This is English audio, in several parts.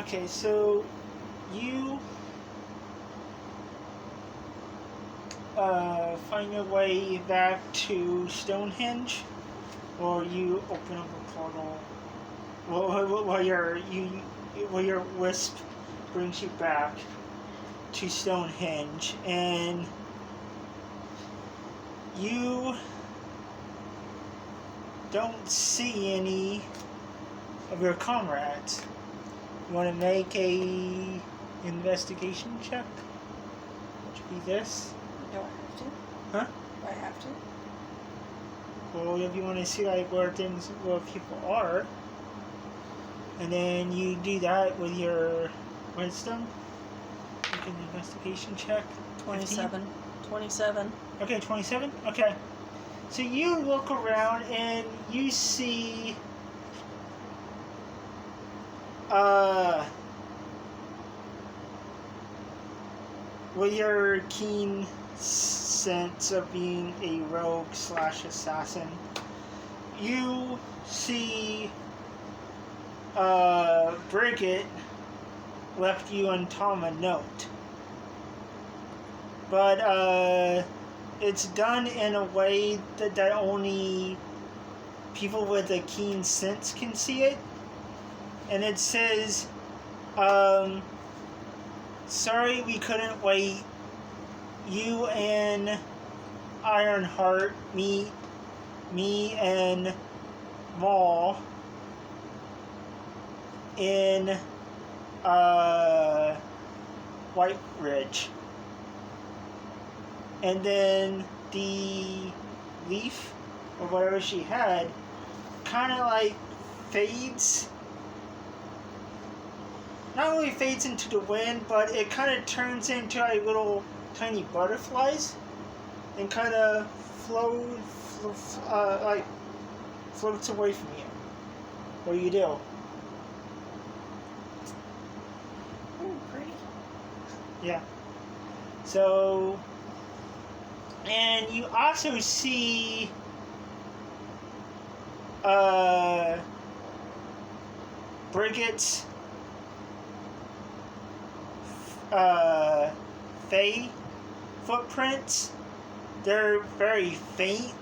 Okay, so you find your way back to Stonehenge, or you open up a portal. While your wisp brings you back to Stonehenge, and you don't see any of your comrades. You want to make a investigation check? Which would be this. Do I have to? Huh? Do I have to? Well, if you want to see like where people are, and then you do that with your wisdom. Make an investigation check. 27. 15? 27. Okay, 27? Okay. So you look around and you see with your keen sense of being a rogue / assassin, you see Bridget left you and Tom a note. But it's done in a way that only people with a keen sense can see it. And it says, sorry we couldn't wait. You and Ironheart meet me and Maul in White Ridge. And then the leaf, or whatever she had, kind of like fades. Not really fades into the wind, but it kind of turns into like little tiny butterflies and kind of floats away from you. What do you do? Ooh, pretty. Yeah. So, and you also see Bridget's Fae footprints. They're very faint,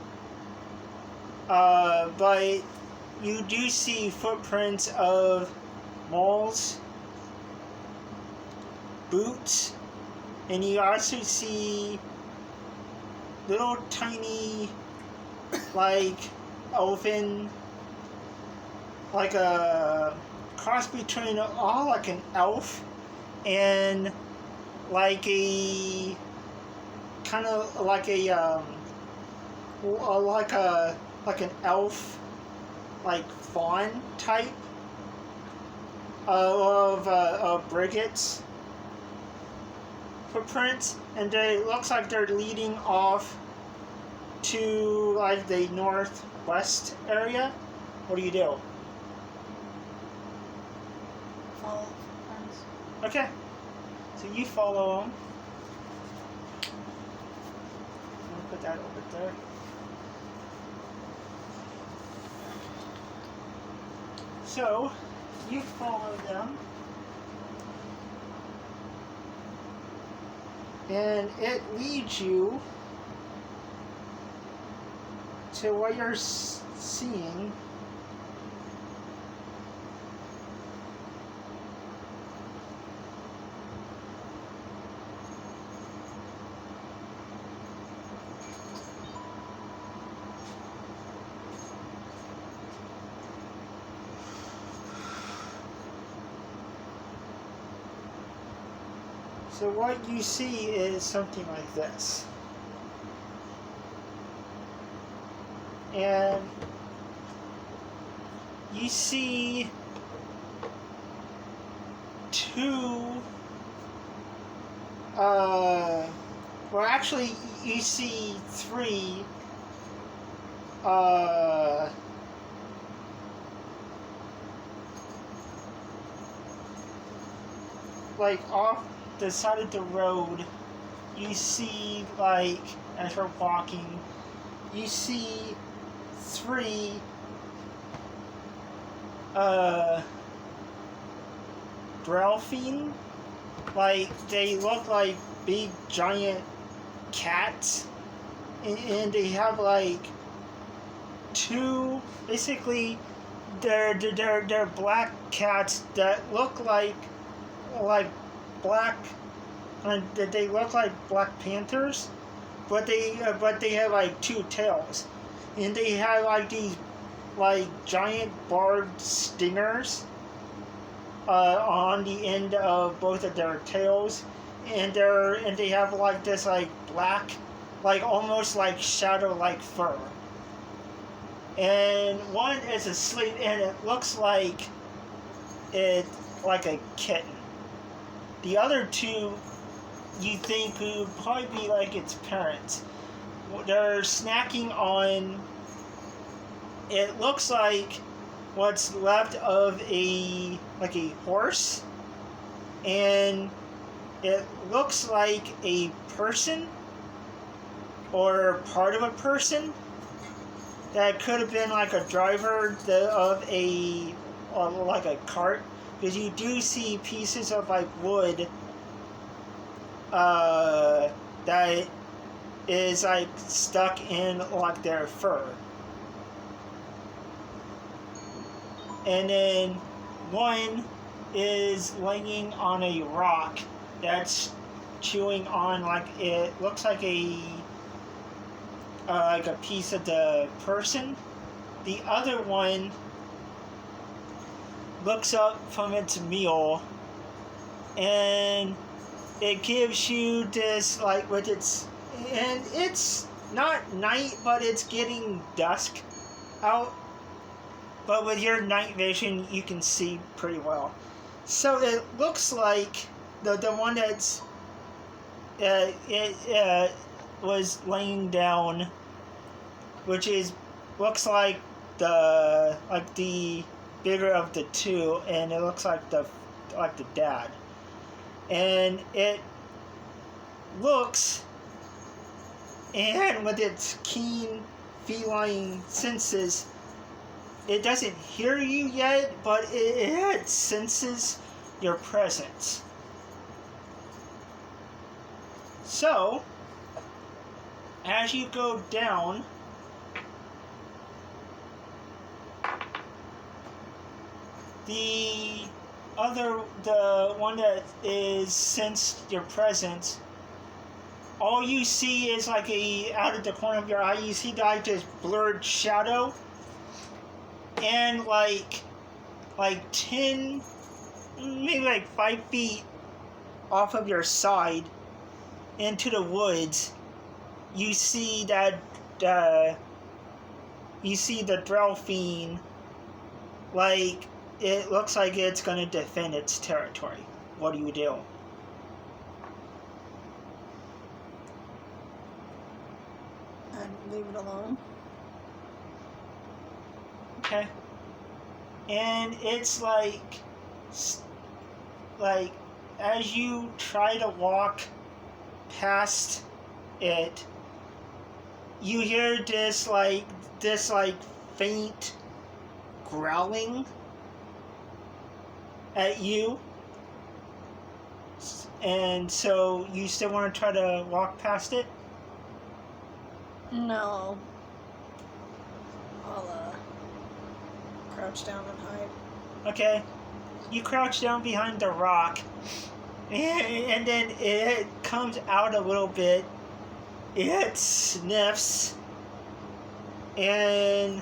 but you do see footprints of Maul's boots, and you also see little tiny, like, elfin, like a cross between like an elf and like a kind of like a like an elf, like fawn type of Bridget's footprints, and it looks like they're leading off to like the northwest area. What do you do? Follow friends. Okay, so you follow them. I'll put that over there. So you follow them, and it leads you to what you're seeing. So what you see is something like this. And you see two, well actually you see three, like off the side of the road, you see, like, as we're walking, you see three Drelfine. Like, they look like big giant cats. And they have like two, basically, they're black cats that look like black, they look like Black Panthers, but they have like two tails, and they have like these like giant barbed stingers on the end of both of their tails, and they have like this like black, like almost like shadow like fur. And one is asleep, and it looks like a kitten. The other two, you think would probably be like its parents. They're snacking on, it looks like what's left of a horse, and it looks like a person or part of a person that could have been like a driver of a cart, because you do see pieces of like wood that is like stuck in like their fur. And then one is laying on a rock that's chewing on like, it looks like a piece of the person. The other one looks up from its meal, and it gives you this like with its, and it's not night, but it's getting dusk out. But with your night vision, you can see pretty well. So it looks like the one that's was laying down, which looks like the bigger of the two, and it looks like the dad. And it looks, and with its keen feline senses, it doesn't hear you yet, but it senses your presence. So, as you go down, the one that is sensed your presence, all you see is like out of the corner of your eye, you see like this blurred shadow, and like 10, maybe like 5 feet off of your side into the woods, you see that you see the Drelfine, like it looks like it's going to defend its territory. What do you do? I'd leave it alone. Okay. And it's like as you try to walk past it, you hear this faint growling at you, and so you still want to try to walk past it? No. I'll crouch down and hide. Okay. You crouch down behind the rock, and then it comes out a little bit. It sniffs, and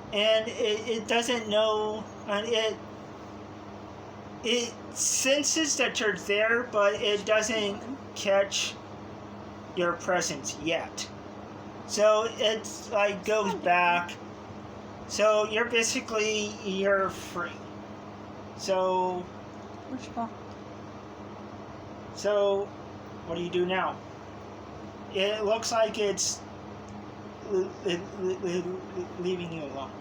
it doesn't know, and it senses that you're there, but it doesn't catch your presence yet. So it's like goes back. So you're free. So Which ball? So what do you do now? It looks like it's leaving you alone.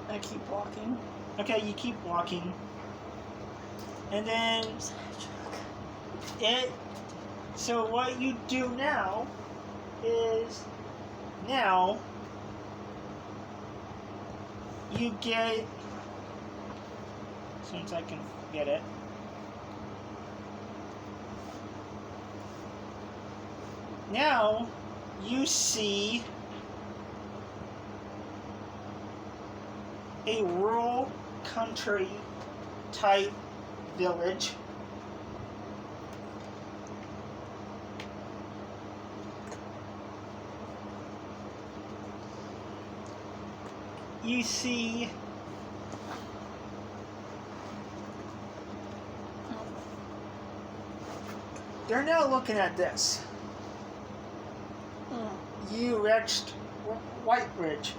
I keep walking. Okay, you keep walking. And then so what you do now is, you get, since I can get it, now you see a rural country type village. You see they're now looking at this. You reached White Ridge.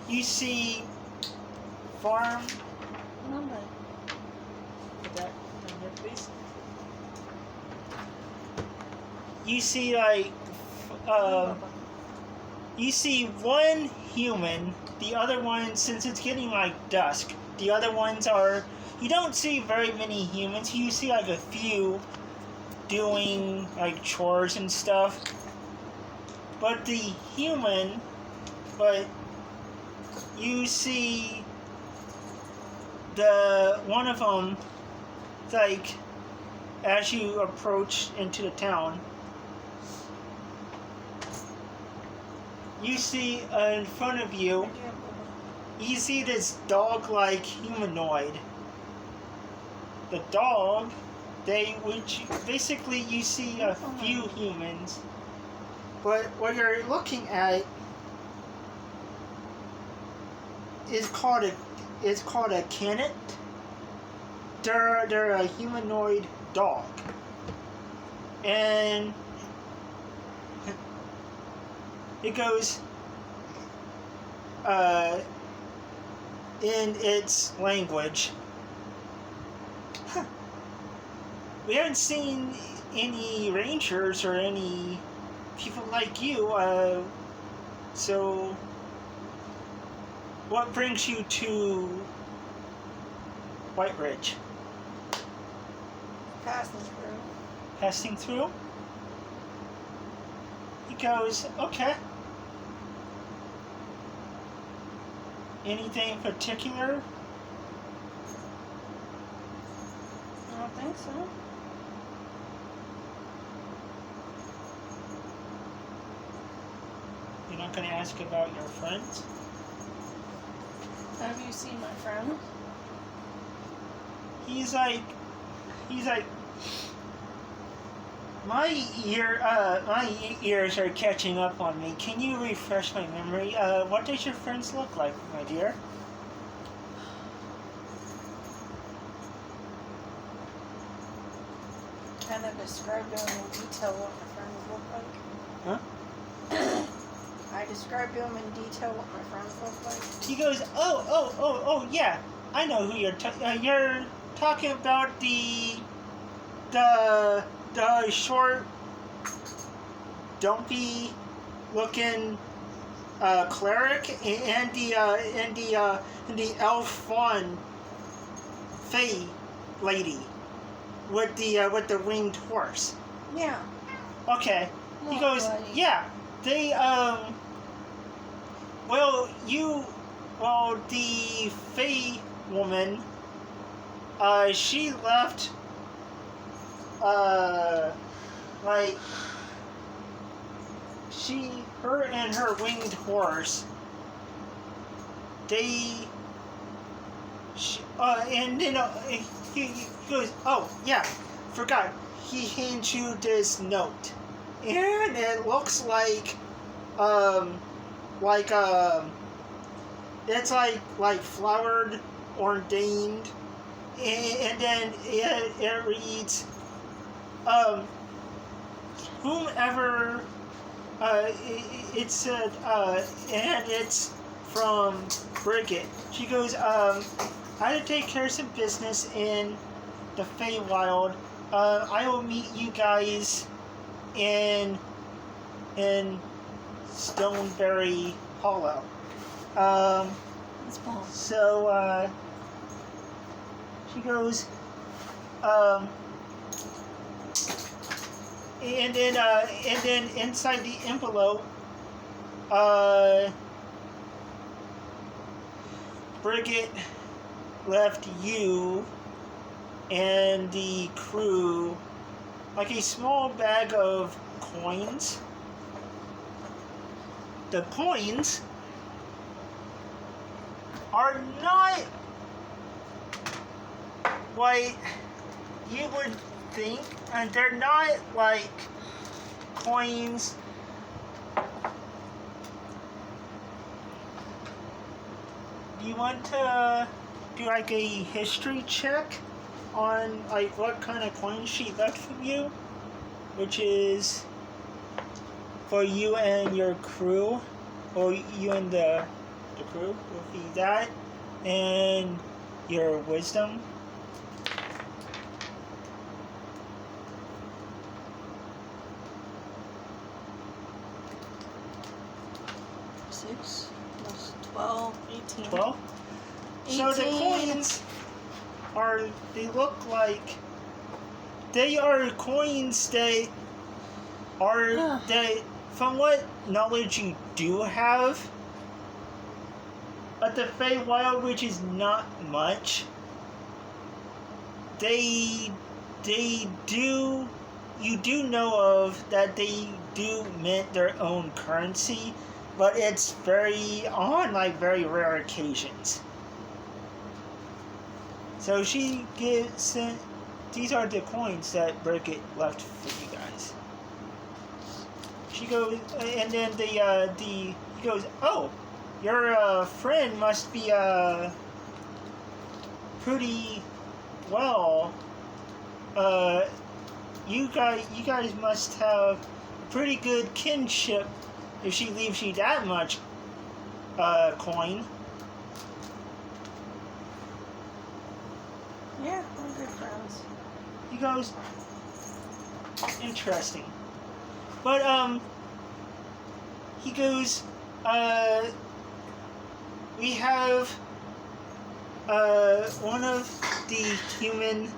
You see farm. Put that down there, please. You see you see one human. The other one, since it's getting like dusk, the other ones are. You don't see very many humans. You see like a few doing like chores and stuff. But you see the one of them, like, as you approach into the town, you see in front of you, you see this dog-like humanoid. The dog, basically you see a few humans, but what you're looking at is called a canet. They're a humanoid dog, and it goes in its language. We haven't seen any rangers or any people like you, so what brings you to White Ridge? Passing through? He goes, okay. Anything in particular? I don't think so. You're not going to ask about your friends? Have you seen my friend? He's like, my ears are catching up on me. Can you refresh my memory? What does your friends look like, my dear? Kind of described to him in detail what my friends look like. Huh? I described to him in detail what my friends look like. He goes, oh, yeah. I know who you're talking about. The short, dumpy looking cleric and the elf fawn fae lady with the winged horse. Yeah. Okay. He goes, yeah. They the fae woman, she left her and her winged horse, and then he goes, oh yeah, forgot, he hands you this note, and it looks like it's like flowered, ordained, and then it reads, whomever, it said, and it's from Bridget. She goes, I had to take care of some business in the Feywild. I will meet you guys in Stoneberry Hollow. So, she goes, and then inside the envelope, Bridget left you and the crew like a small bag of coins. The coins are not what you would think, and they're not like coins. Do you want to do like a history check on like what kind of coins she left for you, which is for you and your crew, or you and the crew will be that, and your wisdom. Six plus 12, 18. 12? So the coins are, they look like, they are coins that are, that from what knowledge you do have, at the Feywild, which is not much, they do, you do know of that they do mint their own currency, but it's very, on like very rare occasions. So she gives, these are the coins that Bridget left for you guys. She goes, and then he goes, oh, your friend must be pretty well. You guys must have pretty good kinship if she leaves you that much coin. Yeah, we're good friends. He goes, interesting. But he goes, we have one of the human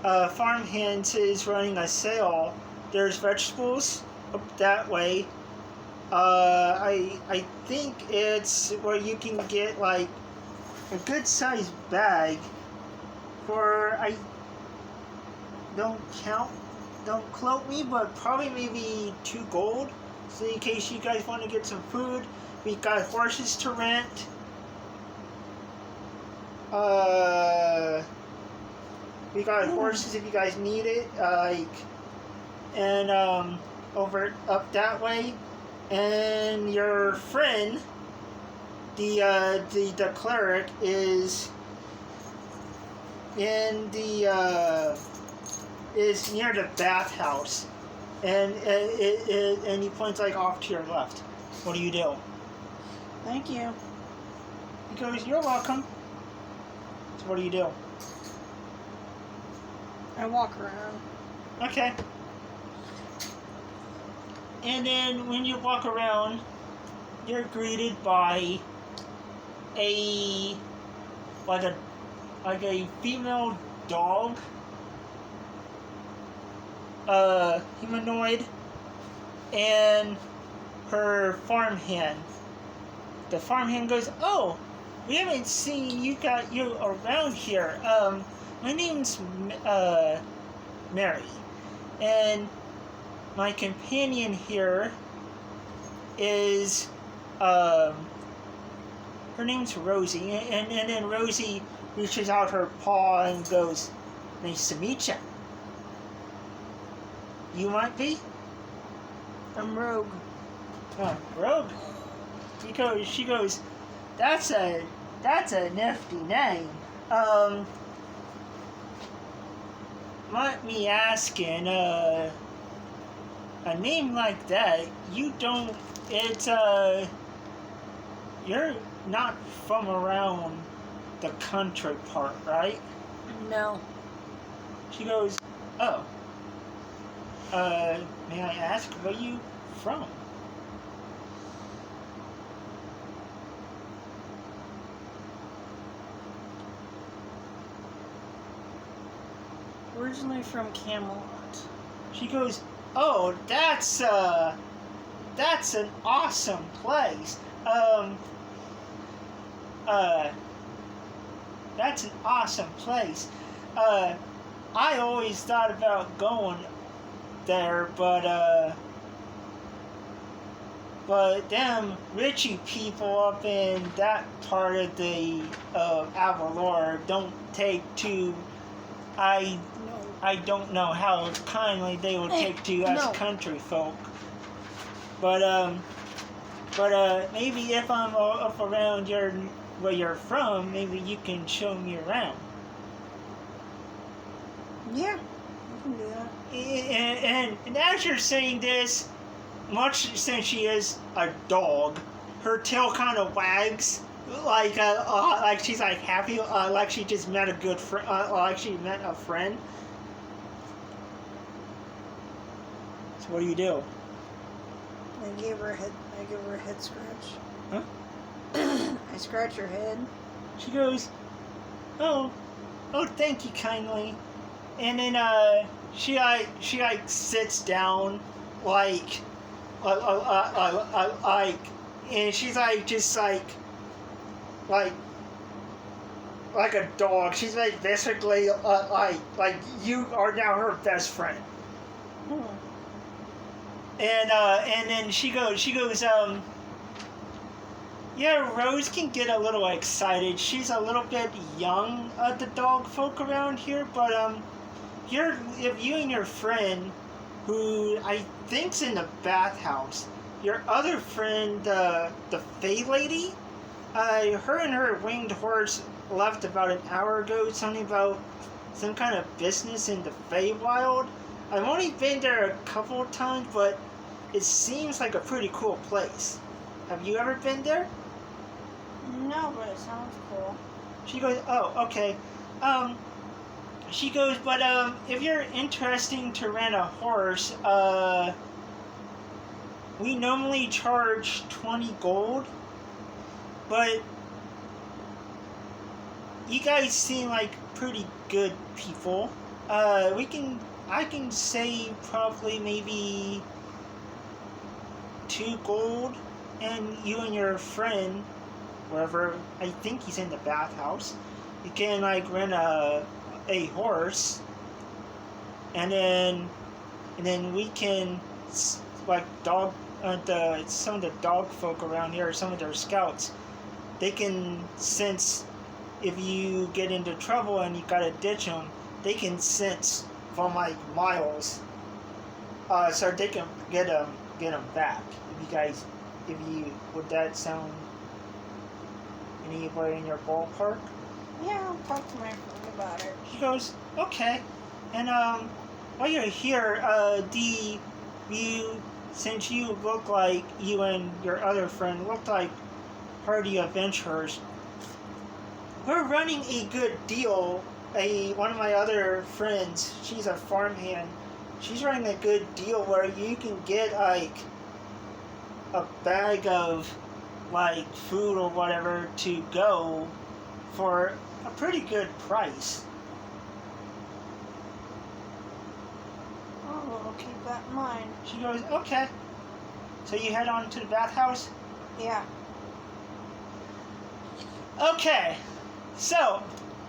farm hands is running a sale. There's vegetables up that way. I think it's where you can get like a good sized bag for, I don't quote me, but probably maybe 2 gold. So in case you guys want to get some food, we got horses to rent. We got horses if you guys need it. And over up that way. And your friend, the cleric, is in the is near the bathhouse, and and he points like off to your left. What do you do? Thank you. He goes, you're welcome. So what do you do? I walk around. Okay. And then when you walk around, you're greeted by a female dog, humanoid, and her farmhand. The farmhand goes, oh, we haven't seen you around here. My name's Mary, and my companion here is her name's Rosie, and then Rosie reaches out her paw and goes, nice to meet you. You might be? I'm Rogue. Oh, Rogue. She goes, that's a nifty name. Let me asking, a name like that, you're not from around the country part, right? No. She goes, oh, may I ask where you from? Originally from Camelot. She goes, oh, that's that's an awesome place. That's an awesome place. I always thought about going there, but them Richie people up in that part of the Avalor don't take to. I don't know how kindly they will take to us country folk. But maybe if I'm up around where you're from, maybe you can show me around. Yeah, you can do that. And as you're saying this, much since she is a dog, her tail kind of wags like she's like happy, like she just met a good friend, like she met a friend. So what do you do? I give her a head scratch. Huh? I scratch her head. She goes, oh, thank you kindly. And then she sits down like, and she's like just like a dog. She's like basically like you are now her best friend. And then she goes, yeah, Rose can get a little excited. She's a little bit young, the dog folk around here, but if you and your friend, who I think's in the bathhouse, your other friend, the Fey lady, her and her winged horse left about an hour ago. Something about some kind of business in the Feywild. I've only been there a couple of times, but it seems like a pretty cool place. Have you ever been there? No, but it sounds cool. She goes, oh, okay. She goes, but if you're interested to rent a horse, we normally charge 20 gold, but you guys seem like pretty good people. I can say probably maybe 2 gold, and you and your friend, wherever, I think he's in the bathhouse, you can like rent a horse, and then we can like some of the dog folk around here, some of their scouts, they can sense if you get into trouble and you gotta ditch them, they can sense from like miles, so they can get them back. Would that sound anywhere in your ballpark? Yeah, I'll talk to my friend about it. She goes, okay. And while you're here, since you look like you and your other friend look like hardy adventurers, we're running a good deal. One of my other friends, she's a farmhand. She's running a good deal where you can get like a bag of like food or whatever to go for a pretty good price. Oh, we'll keep that in mind. She goes, okay. So you head on to the bathhouse? Yeah. Okay. So,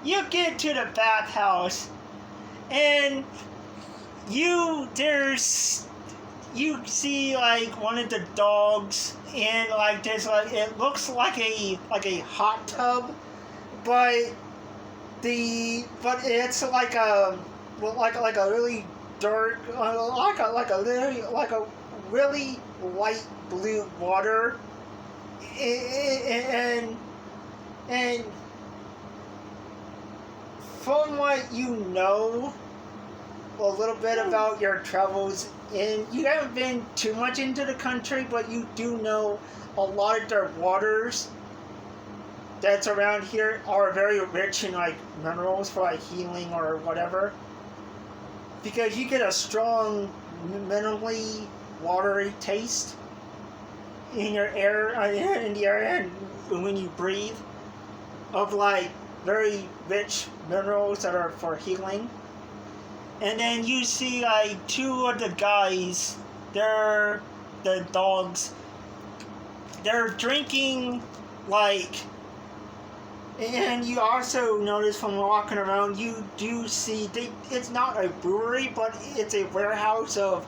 you get to the bathhouse, and you see like one of the dogs, and like there's like, it looks like a hot tub, but it's like a really dark, like a really light blue water, and from what you know a little bit about your travels, and you haven't been too much into the country, but you do know a lot of their waters that's around here are very rich in like minerals for like healing or whatever, because you get a strong minerally watery taste in your air, in the air, and when you breathe, of like very rich minerals that are for healing. And then you see like 2 of the guys, they're the dogs, they're drinking like. And you also notice from walking around, you do see it's not a brewery, but it's a warehouse of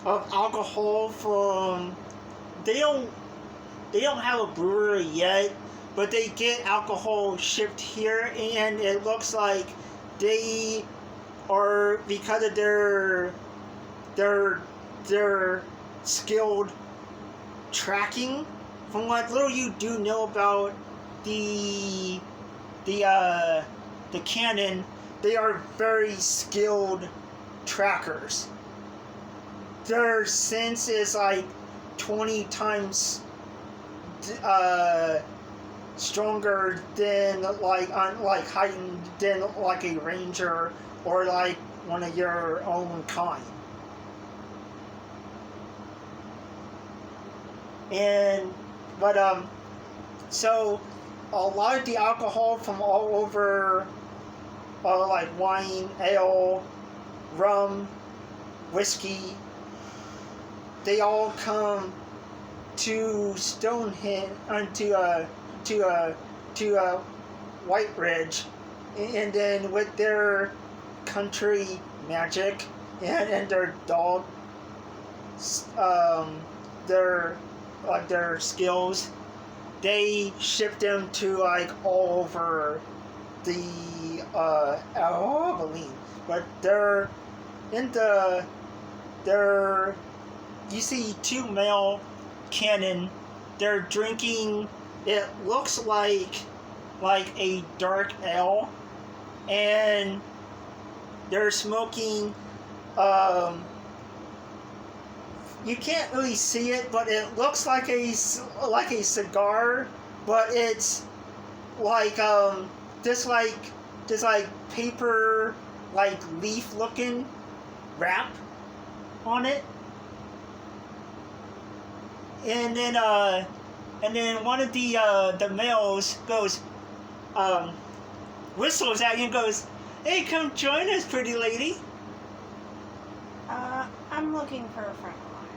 alcohol from. They don't have a brewery yet, but they get alcohol shipped here, and it looks like they are, because of their skilled tracking. From what little you do know about the cannon, they are very skilled trackers. Their sense is like 20 times stronger than like heightened than like a ranger or like one of your own kind. So a lot of the alcohol from all over, like wine, ale, rum, whiskey, they all come to Stonehenge, to White Ridge, and then with their country magic and their dog, their skills, they ship them to like all over the Abilene. But they're in you see two male cannon. They're drinking, it looks like a dark ale, and they're smoking, you can't really see it, but it looks like a cigar, but it's like this paper leaf looking wrap on it. And then one of the males goes, whistles at you and goes, "Hey, come join us, pretty lady." I'm looking for a friend of mine.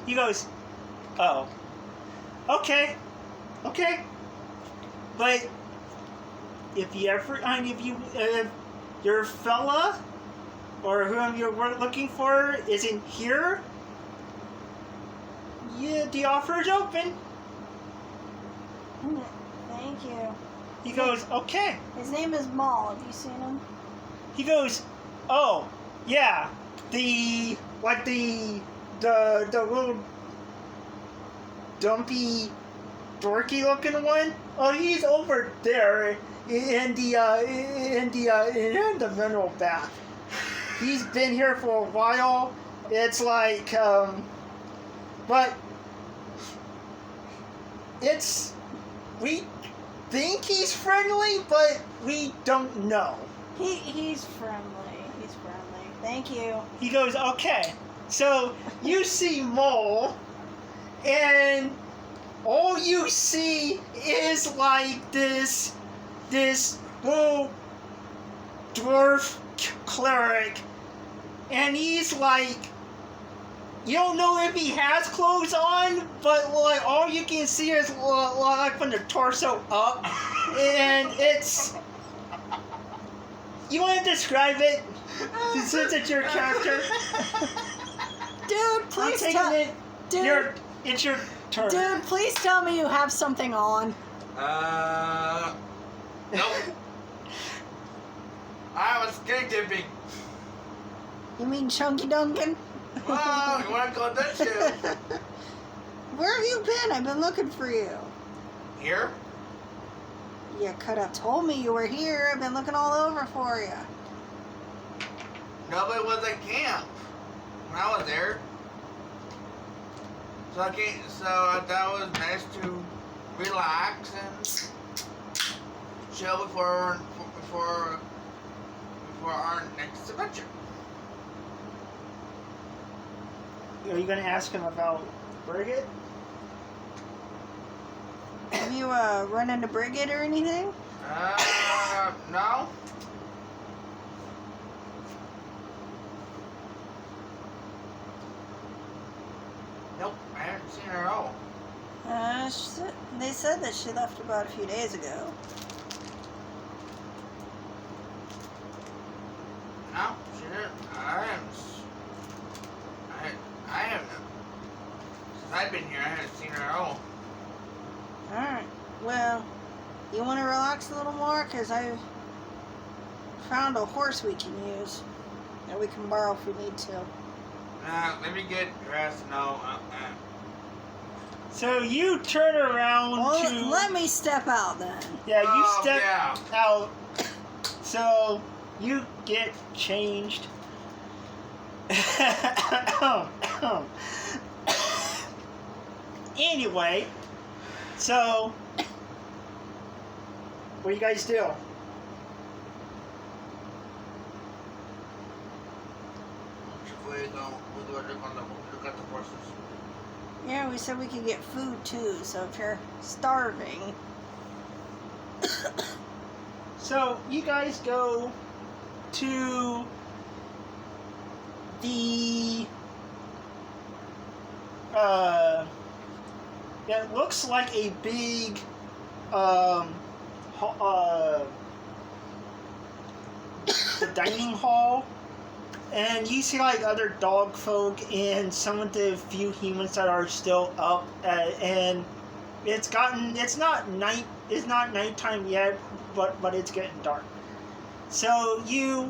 He goes, "Oh, okay. But if your fella or whom you're looking for isn't here, yeah, the offer is open." Thank you. He goes, "Okay." His name is Maul. Have you seen him? He goes, "Oh, yeah, the little dumpy, dorky looking one. Oh, he's over there in the mineral bath. He's been here for a while. It's like, but we think he's friendly, but we don't know." He's friendly. He's friendly. Thank you. He goes, "Okay." So you see Mole, and all you see is like this little dwarf cleric, and he's like, you don't know if he has clothes on, but like all you can see is like from the torso up, and it's. You want to describe it since it's your character? Dude, please tell me. It's your turn. Dude, please tell me you have something on. Nope. I was skinny dipping. You mean Chunky Duncan? Oh, you want to go that shit? Where have you been? I've been looking for you. Here? You could have told me you were here. I've been looking all over for you. Nobody was at camp when I was there. So I thought it was nice to relax and chill before our next adventure. Are you going to ask him about Brigid? Have you run into Brigid or anything? No. seen her at all. They said that she left about a few days ago. No, she didn't. I haven't. Since I've been here, I haven't seen her at all. Alright. Well, you want to relax a little more? Because I found a horse we can use. That we can borrow if we need to. Let me get dressed. No. So you turn around Well, to... let me step out then. Yeah, you step yeah. out. So you get changed. Anyway, so what do you guys do? We go look at the horses. Yeah, we said we could get food too, so if you're starving. So you guys go to the it looks like a big the dining hall, and you see like other dog folk and some of the few humans that are still up, and it's not nighttime yet, but it's getting dark. So you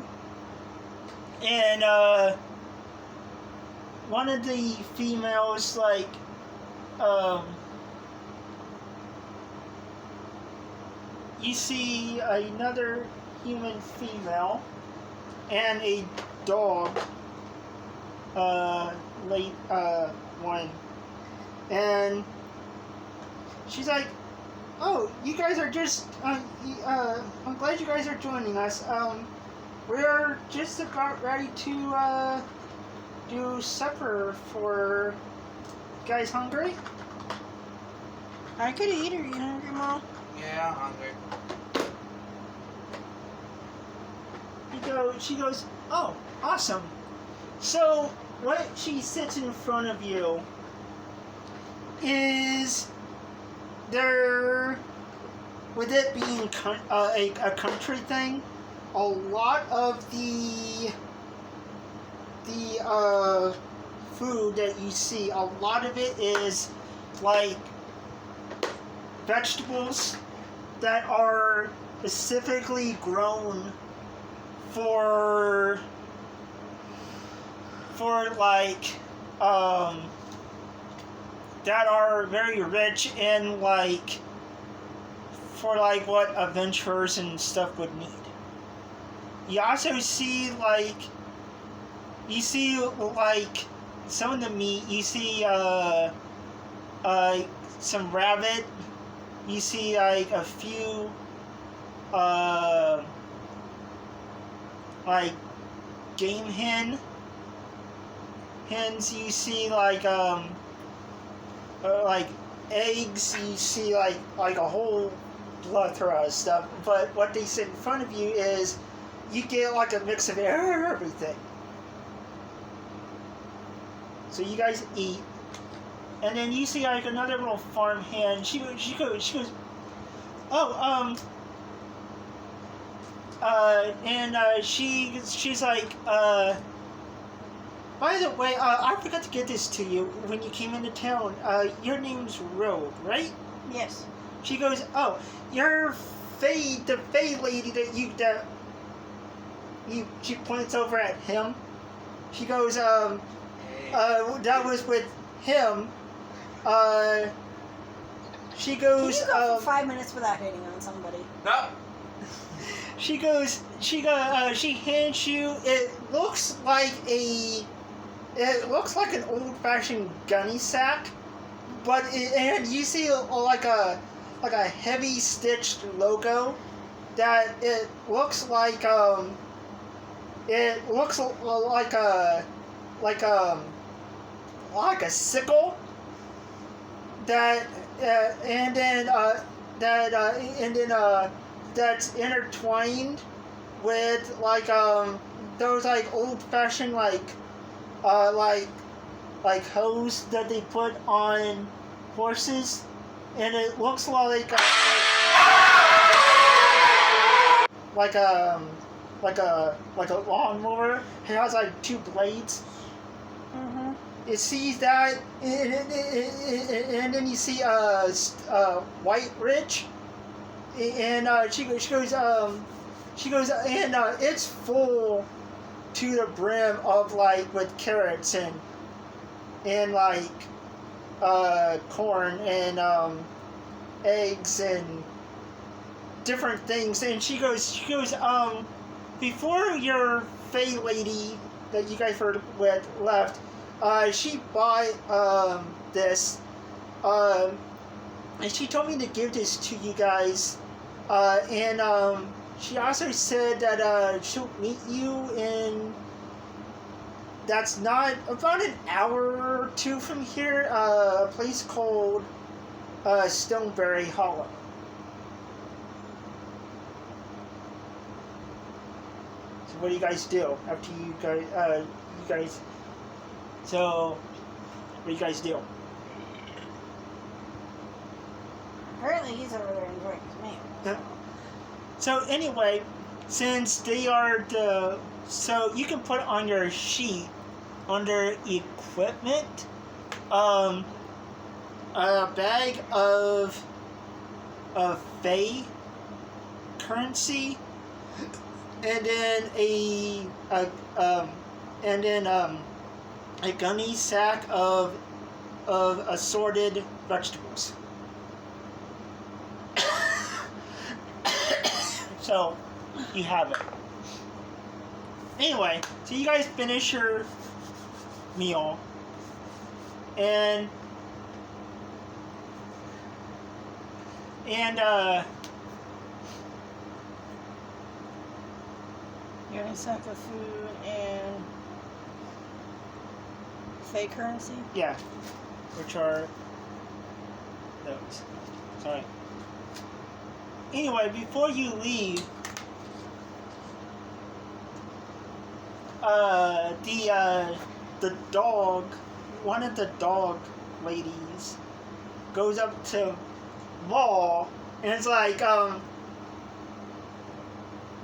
and one of the females like you see another human female and a dog one, and she's like, oh, you guys are just I'm glad you guys are joining us. We're just about ready to do supper for... You guys hungry? I could eat. Are you hungry, Mom? Yeah, I'm hungry. She goes, oh, awesome. So, what she sits in front of you is there, with it being a country thing, a lot of the food that you see, a lot of it is like vegetables that are specifically grown for like that are very rich and like for like what adventurers and stuff would need. You also see like some of the meat. You see some rabbit. You see like a few like game hens. You see like eggs. You see like a whole plethora of stuff. But what they sit in front of you is you get like a mix of everything. So you guys eat, and then you see like another little farm hand. She goes, oh, she's like, by the way, I forgot to get this to you when you came into town. Your name's Rogue, right? Yes. She goes, oh, you're the Fae lady she points over at him. She goes, that was with him. She goes, Can you go for 5 minutes without hitting on somebody? No. she hands you, it looks like an old-fashioned gunny sack, and you see like a heavy stitched logo that it looks like a sickle that's intertwined with like those like old-fashioned like like hose that they put on horses, and it looks like like a lawnmower. It has like two blades. Mm-hmm. It sees that, and then you see White Ridge, and she goes, and it's full to the brim of like with carrots and like corn and eggs and different things. And she goes, before your Fey lady that you guys were with left, she bought this, and she told me to give this to you guys, and she also said that she'll meet you in, that's not, about an hour or two from here, a place called Stoneberry Hollow. So what do you guys do after you guys, so what do you guys do? Apparently he's over there enjoying his meal. Yeah. So anyway, since they are so you can put on your sheet under equipment, a bag of Fey currency, and then a gunny sack of assorted vegetables. So, you have it. Anyway, so you guys finish your meal, and You're gonna sack of food and Fey currency? yeah, which are those. Sorry. Anyway, before you leave, the dog, one of the dog ladies, goes up to Law and it's like,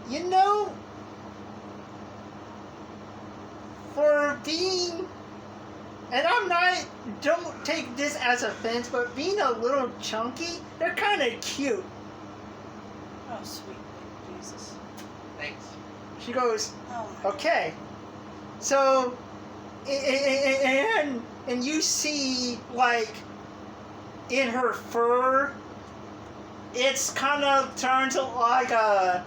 you know, for being, and don't take this as offense, but being a little chunky, they're kind of cute. Oh, sweet Jesus. Thanks. She goes, Oh my okay. So, and you see, like, in her fur, it's kind of turns like her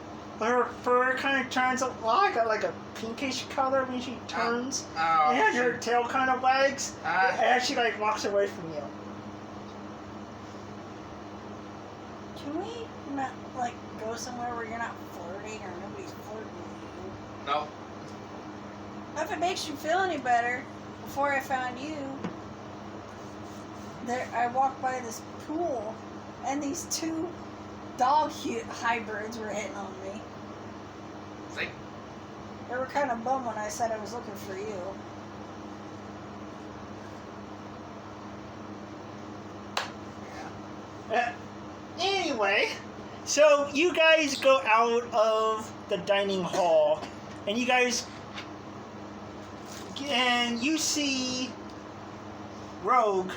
fur kind of turns like a pinkish color when she turns, and her tail kind of wags, and she like walks away from you. Can we not, like, go somewhere where you're not flirting or nobody's flirting with you? No. If it makes you feel any better, before I found you, I walked by this pool, and these two dog hybrids were hitting on me. See? They were kind of bummed when I said I was looking for you. Anyway, so you guys go out of the dining hall, and you see Rogue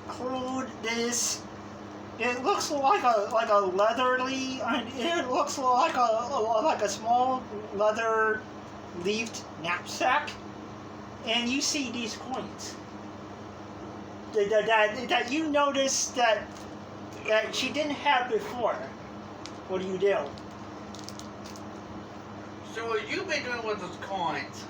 hold this. It looks like a leatherly. It looks like a small leather leafed knapsack, and you see these coins that you noticed that she didn't have before. What do you do? So what you been doing with those coins?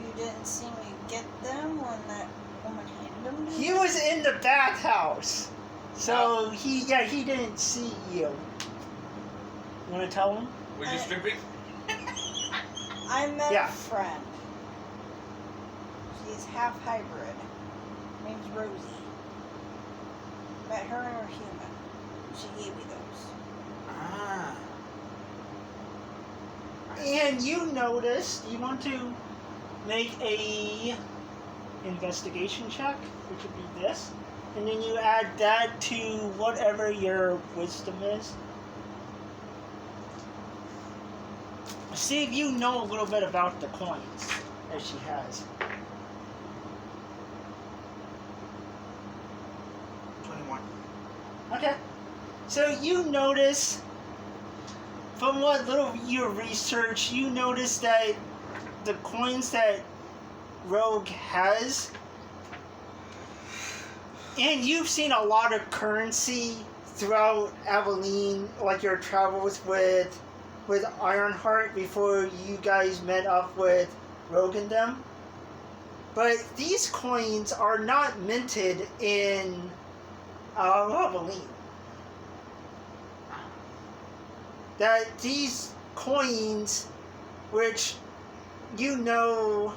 You didn't see me get them when that woman handed them to He you? was in the bathhouse, so he didn't see you. You want to tell him? Were you stripping? I met Yeah. a friend. She's half hybrid. Her name's Rosie. Met her and her human. She gave me those. Ah. And you notice, you want to make a investigation check, which would be this. And then you add that to whatever your wisdom is. See if you know a little bit about the coins that she has. 21. Okay. So you notice, from what little you research, you notice that the coins that Rogue has, and you've seen a lot of currency throughout Abilene, like your travels with Ironheart before you guys met up with Rogue and them. But these coins are not minted in Abilene. That these coins, which you know,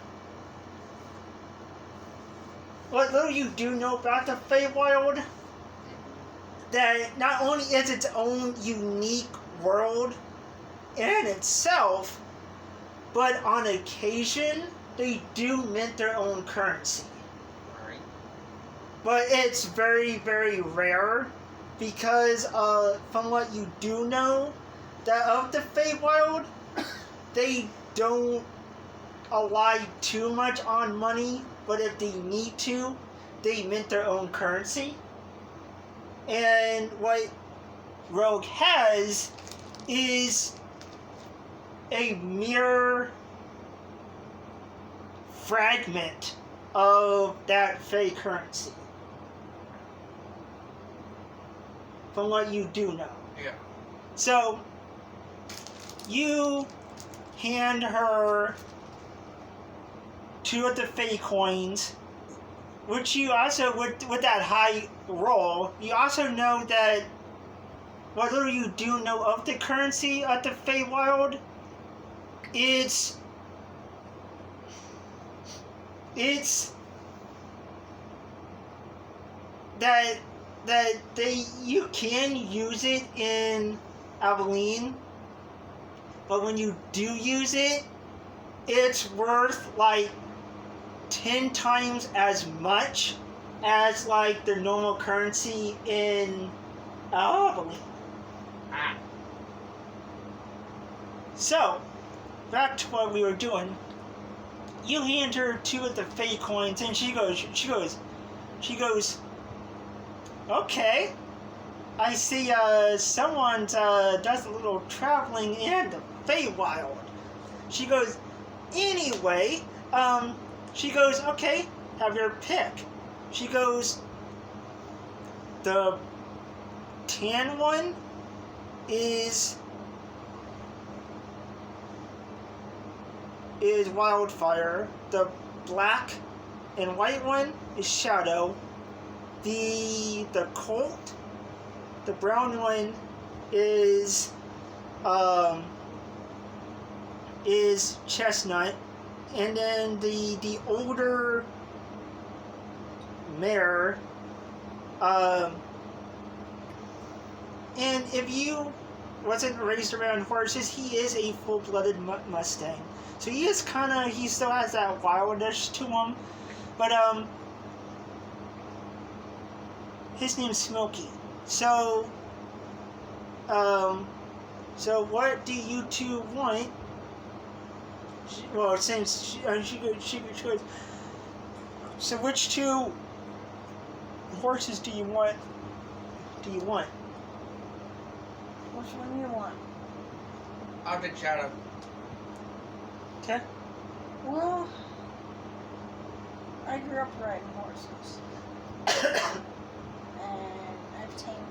what little you do know about the Feywild, that not only is its own unique world in itself, but on occasion they do mint their own currency. Right. But it's very, very rare because from what you do know, that of the Feywild, they don't rely too much on money, but if they need to, they mint their own currency. And what Rogue has is a mere fragment of that Fey currency. From what you do know. Yeah. So, you hand her 2 of the Fey coins, which you also, with that high roll, you also know that what little you do know of the currency of the Feywild, it's that you can use it in Abilene, but when you do use it, it's worth like 10 times as much as like the normal currency in Abilene. Ah. So, back to what we were doing. You hand her 2 of the Fey coins, and she goes, okay, I see someone does a little traveling in the Feywild. She goes, anyway, she goes, okay, have your pick. She goes, the tan one is Wildfire. The black and white one is Shadow. The Colt, the brown one is Chestnut, and then the older mare, and if you wasn't raised around horses, he is a full-blooded Mustang. So he is he still has that wildish to him, but his name's Smokey. So what do you 2 want? Well, since she goes, so which 2 horses do you want? Which one do you want? I'll take Shadow. Okay. Well, I grew up riding horses. And I've tamed